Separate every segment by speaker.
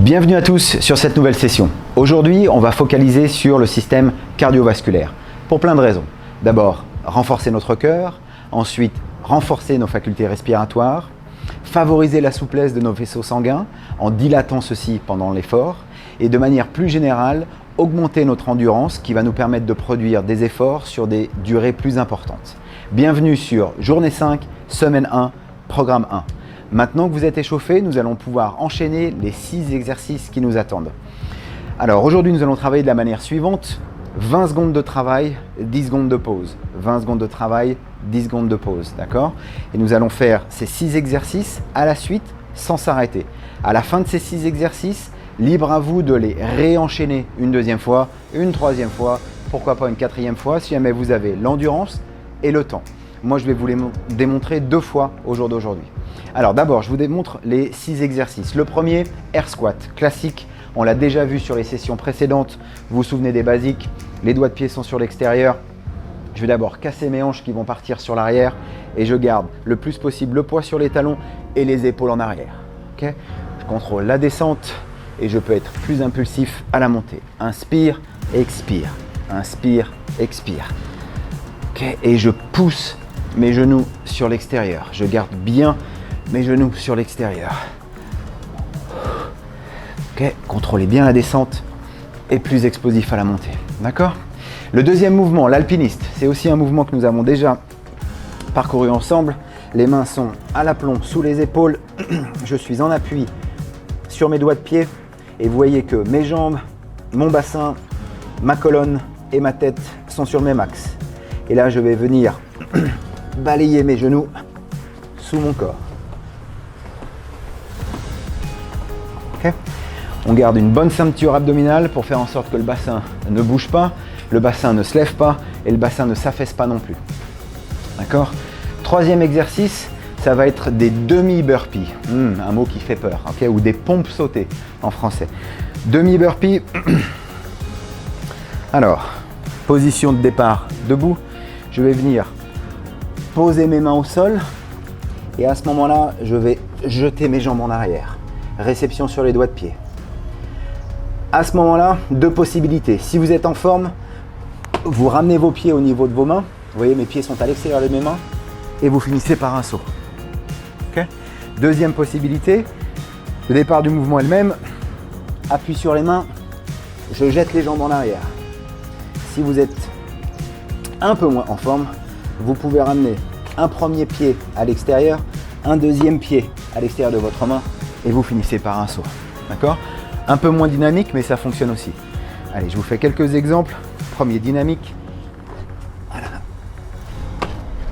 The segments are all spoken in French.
Speaker 1: Bienvenue à tous sur cette nouvelle session. Aujourd'hui, on va focaliser sur le système cardiovasculaire pour plein de raisons. D'abord, renforcer notre cœur, ensuite renforcer nos facultés respiratoires, favoriser la souplesse de nos vaisseaux sanguins en dilatant ceux-ci pendant l'effort et de manière plus générale, augmenter notre endurance qui va nous permettre de produire des efforts sur des durées plus importantes. Bienvenue sur journée 5, semaine 1, programme 1. Maintenant que vous êtes échauffé, nous allons pouvoir enchaîner les 6 exercices qui nous attendent. Alors aujourd'hui, nous allons travailler de la manière suivante. 20 secondes de travail, 10 secondes de pause. 20 secondes de travail, 10 secondes de pause. D'accord? Et nous allons faire ces 6 exercices à la suite sans s'arrêter. À la fin de ces 6 exercices, libre à vous de les réenchaîner une deuxième fois, une troisième fois, pourquoi pas une quatrième fois, si jamais vous avez l'endurance et le temps. Moi, je vais vous les démontrer 2 fois au jour d'aujourd'hui. Alors d'abord, je vous démontre les 6 exercices. Le premier, air squat, classique. On l'a déjà vu sur les sessions précédentes. Vous vous souvenez des basiques. Les doigts de pied sont sur l'extérieur. Je vais d'abord casser mes hanches qui vont partir sur l'arrière et je garde le plus possible le poids sur les talons et les épaules en arrière. Okay? Je contrôle la descente et je peux être plus impulsif à la montée. Inspire, expire. Inspire, expire. Okay? Et je pousse mes genoux sur l'extérieur. Je garde bien mes genoux sur l'extérieur. Ok, contrôlez bien la descente et plus explosif à la montée. D'accord? Le deuxième mouvement, l'alpiniste, c'est aussi un mouvement que nous avons déjà parcouru ensemble. Les mains sont à l'aplomb sous les épaules. Je suis en appui sur mes doigts de pied et vous voyez que mes jambes, mon bassin, ma colonne et ma tête sont sur mes max. Et là, je vais venir balayer mes genoux sous mon corps. Okay. On garde une bonne ceinture abdominale pour faire en sorte que le bassin ne bouge pas, le bassin ne se lève pas et le bassin ne s'affaisse pas non plus. D'accord? Troisième exercice, ça va être des demi-burpees. Un mot qui fait peur, okay? Ou des pompes sautées en français. Demi-burpees. Alors, position de départ debout. Je vais venir poser mes mains au sol et à ce moment-là, je vais jeter mes jambes en arrière. Réception sur les doigts de pied. À ce moment-là, 2 possibilités. Si vous êtes en forme, vous ramenez vos pieds au niveau de vos mains. Vous voyez, mes pieds sont à l'extérieur de mes mains et vous finissez par un saut. Okay. Deuxième possibilité, le départ du mouvement est le même. Appui sur les mains, je jette les jambes en arrière. Si vous êtes un peu moins en forme, vous pouvez ramener un premier pied à l'extérieur, un deuxième pied à l'extérieur de votre main et vous finissez par un saut. D'accord? Un peu moins dynamique, mais ça fonctionne aussi. Allez, je vous fais quelques exemples. Premier dynamique. Voilà.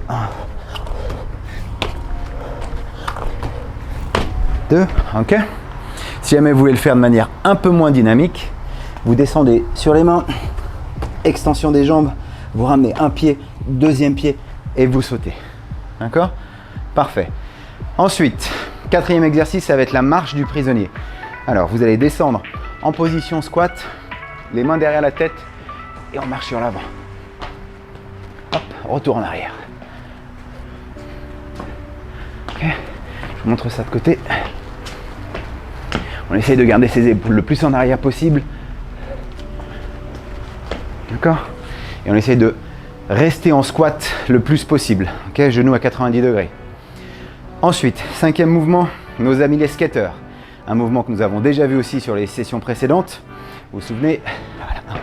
Speaker 1: 1. 2. Ok? Si jamais vous voulez le faire de manière un peu moins dynamique, vous descendez sur les mains, extension des jambes, vous ramenez un pied, deuxième pied et vous sautez. D'accord? Parfait. Ensuite, 4e exercice, ça va être la marche du prisonnier. Alors, vous allez descendre en position squat, les mains derrière la tête et on marche sur l'avant. Hop, retour en arrière. Ok, je vous montre ça de côté. On essaye de garder ses épaules le plus en arrière possible. D'accord? Et on essaye de rester en squat le plus possible. Ok, genoux à 90 degrés. Ensuite, 5e mouvement, nos amis les skateurs. Un mouvement que nous avons déjà vu aussi sur les sessions précédentes. Vous vous souvenez? Voilà.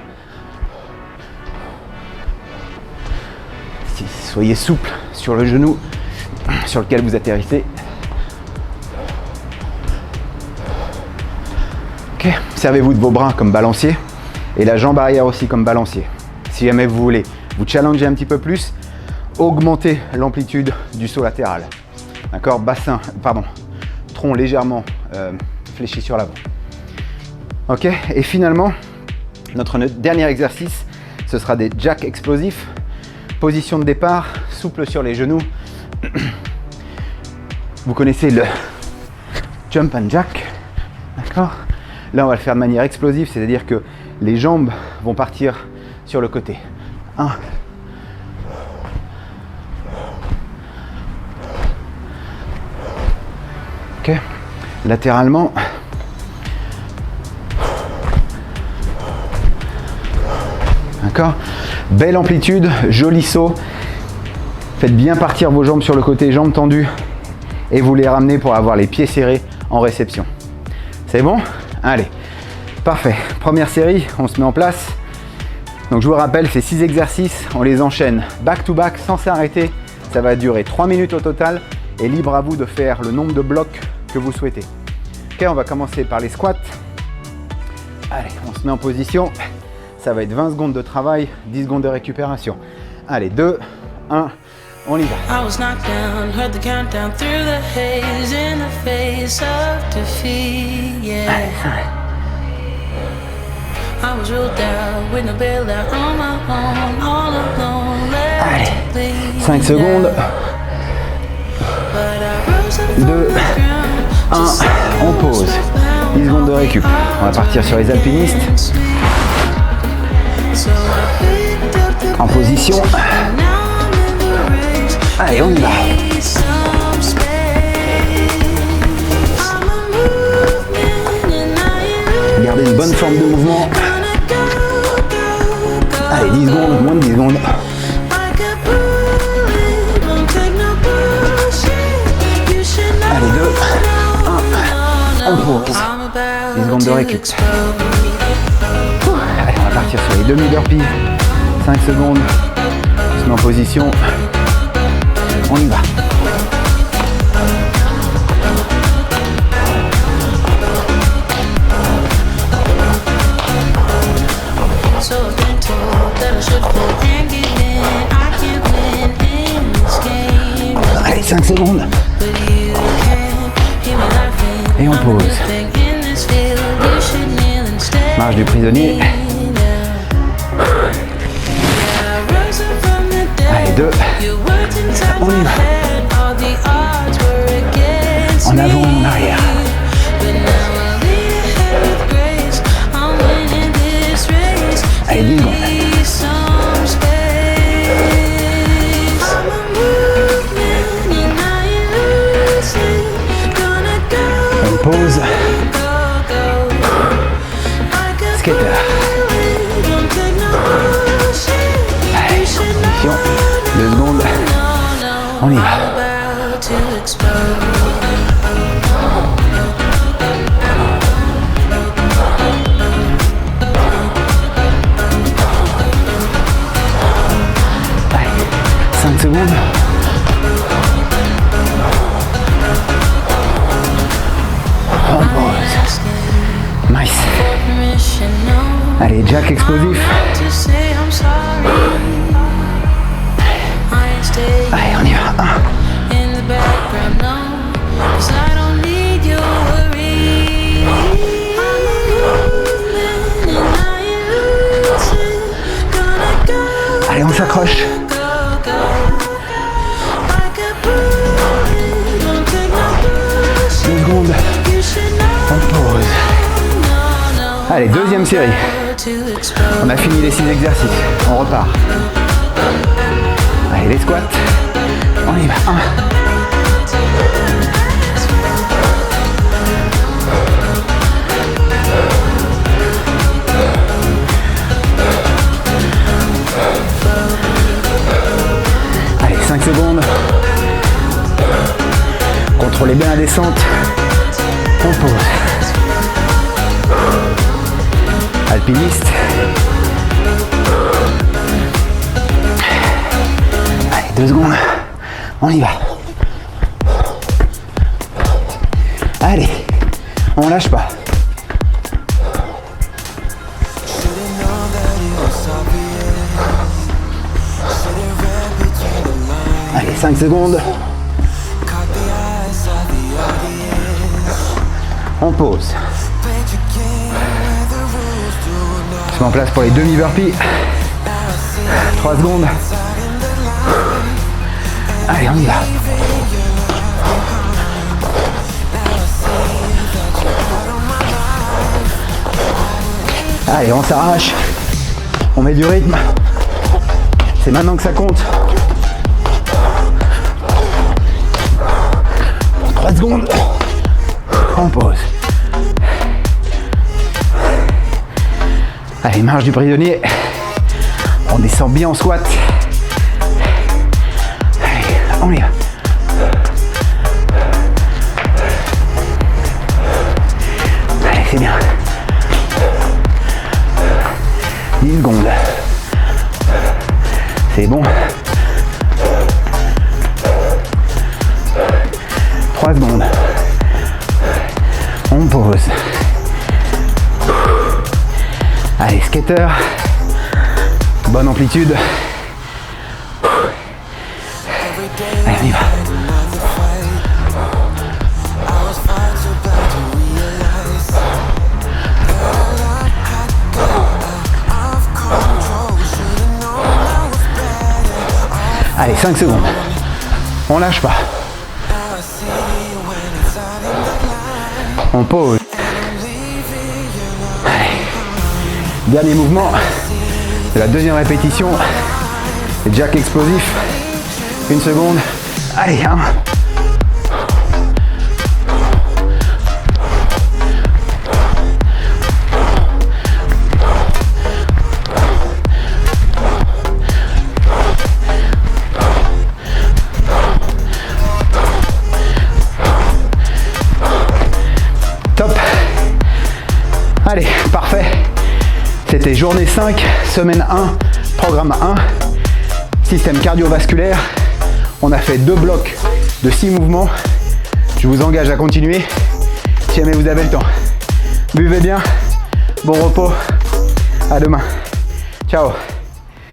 Speaker 1: Soyez souple sur le genou sur lequel vous atterrissez. Ok, servez-vous de vos bras comme balancier et la jambe arrière aussi comme balancier. Si jamais vous voulez vous challenger un petit peu plus, augmentez l'amplitude du saut latéral. D'accord, tronc légèrement fléchi sur l'avant. Ok, et finalement, notre dernier exercice, ce sera des jacks explosifs. Position de départ, souple sur les genoux. Vous connaissez le jump and jack. D'accord. Là, on va le faire de manière explosive, c'est-à-dire que les jambes vont partir sur le côté. 1. Ok. Latéralement. D'accord? Belle amplitude, joli saut. Faites bien partir vos jambes sur le côté, jambes tendues. Et vous les ramenez pour avoir les pieds serrés en réception. C'est bon? Allez, parfait. Première série, on se met en place. Donc je vous rappelle, c'est 6 exercices, on les enchaîne back to back sans s'arrêter. Ça va durer 3 minutes au total et libre à vous de faire le nombre de blocs que vous souhaitez. Ok, on va commencer par les squats. Allez, on se met en position. Ça va être 20 secondes de travail, 10 secondes de récupération. Allez, 2, 1, on y va. Allez, 5 secondes. 2, 1, on pose. 10 secondes de récup. On va partir sur les alpinistes. En position. Allez, on y va. Gardez une bonne forme de mouvement. Allez, 10 secondes, moins de 10 secondes. Allez, 2, 1, on pose. 10 secondes de récup. Allez, on va partir sur les demi-burpees. 5 secondes. On se met en position. On y va. Allez, 5 secondes. Et on pose. Marche du prisonnier. Allez, 2. On y va. En avant et en arrière. Allez, 10 secondes. On pose. Skater. Allez, position. 2 secondes. On y va. Allez, 5 secondes. On pose. Nice. Allez, jack explosif. Allez, on y va. 1. Allez, on s'accroche. Une seconde. On pose. Allez, deuxième série. On a fini les 6 exercices. On repart. Allez, les squats. On y va. 1. Allez, 5 secondes. Contrôlez bien la descente. On pose. Alpiniste. Allez, 2 secondes. On y va. Allez, on lâche pas. Allez, 5 secondes. On pose. Je mets en place pour les demi-burpees. 3 secondes. Allez, on y va. Allez, on s'arrache. On met du rythme. C'est maintenant que ça compte. 3 secondes. On pose. Allez, marche du prisonnier. On descend bien en squat. Allez, on y va. Allez, c'est bien. 10 secondes. C'est bon. 3 secondes. On pose. Allez, skater. Bonne amplitude. Allez, on y va. Allez, 5 secondes. On lâche pas. On pose. Allez. Dernier mouvement. C'est la deuxième répétition. C'est jack explosif. 1 seconde. Allez, 1. Top. Allez, parfait. C'était journée 5, semaine 1, programme 1, système cardiovasculaire. On a fait 2 blocs de 6 mouvements. Je vous engage à continuer si jamais vous avez le temps. Buvez bien, bon repos, à demain. Ciao.